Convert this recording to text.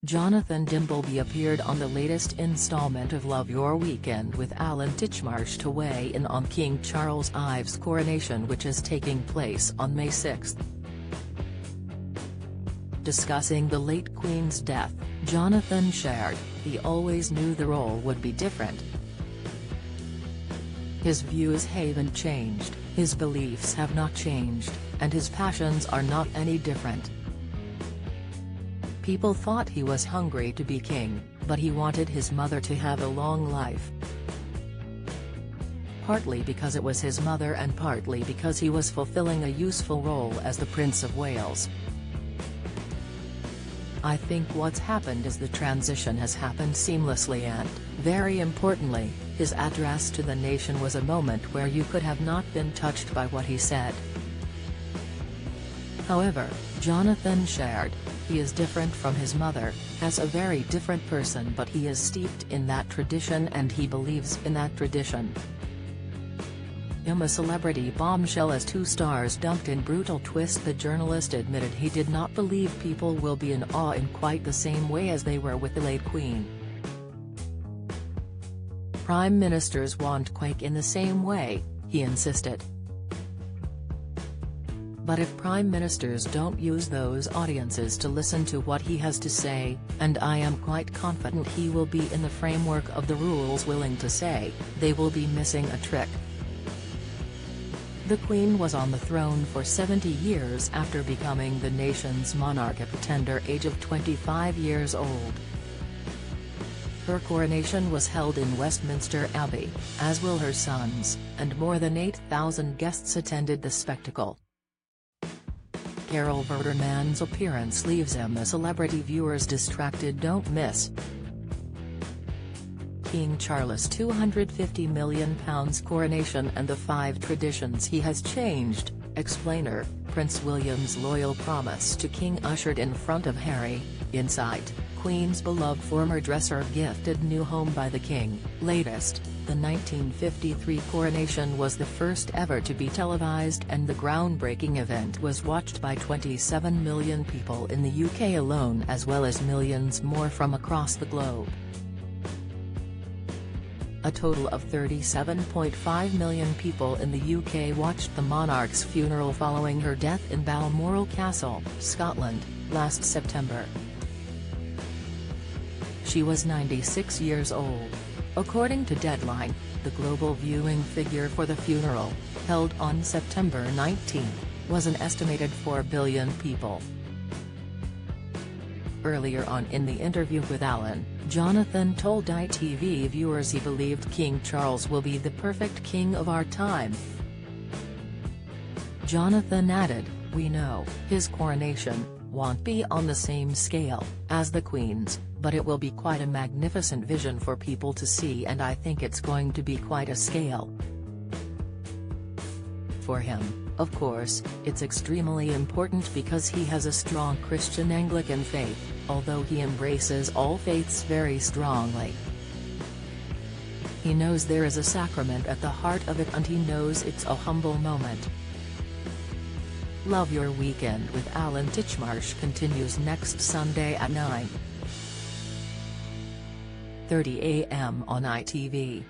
Jonathan Dimbleby appeared on the latest installment of Love Your Weekend with Alan Titchmarsh to weigh in on King Charles Ives' coronation, which is taking place on May 6. Discussing the late Queen's death, Jonathan shared, "He always knew the role would be different. His views haven't changed, his beliefs have not changed, and his passions are not any different. People thought he was hungry to be king, but he wanted his mother to have a long life. Partly because it was his mother and partly because he was fulfilling a useful role as the Prince of Wales. I think what's happened is the transition has happened seamlessly and, very importantly, his address to the nation was a moment where you could have not been touched by what he said." However, Jonathan shared, "He is different from his mother, as a very different person, but he is steeped in that tradition and he believes in that tradition." A celebrity bombshell as two stars dumped in brutal twist. The journalist admitted he did not believe people will be in awe in quite the same way as they were with the late Queen. "Prime ministers won't quake in the same way," he insisted. "But if prime ministers don't use those audiences to listen to what he has to say, and I am quite confident he will be in the framework of the rules willing to say, they will be missing a trick." The Queen was on the throne for 70 years after becoming the nation's monarch at the tender age of 25 years old. Her coronation was held in Westminster Abbey, as will her sons, and more than 8,000 guests attended the spectacle. Carol Vorderman's appearance leaves celebrity viewers distracted. Don't miss King Charles' £250 million coronation and the 5 traditions he has changed. Explainer, Prince William's loyal promise to King ushered in front of Harry. Insight, Queen's beloved former dresser gifted new home by the King. Latest, the 1953 coronation was the first ever to be televised, and the groundbreaking event was watched by 27 million people in the UK alone, as well as millions more from across the globe. A total of 37.5 million people in the UK watched the monarch's funeral following her death in Balmoral Castle, Scotland, last September. She was 96 years old. According to Deadline, the global viewing figure for the funeral, held on September 19, was an estimated 4 billion people. Earlier on in the interview with Alan, Jonathan told ITV viewers he believed King Charles will be the perfect king of our time. Jonathan added, "We know his coronation won't be on the same scale as the Queen's, but it will be quite a magnificent vision for people to see, and I think it's going to be quite a scale." For him, of course, it's extremely important because he has a strong Christian Anglican faith, although he embraces all faiths very strongly. He knows there is a sacrament at the heart of it, and he knows it's a humble moment. Love Your Weekend with Alan Titchmarsh continues next Sunday at 9:30 a.m. on ITV.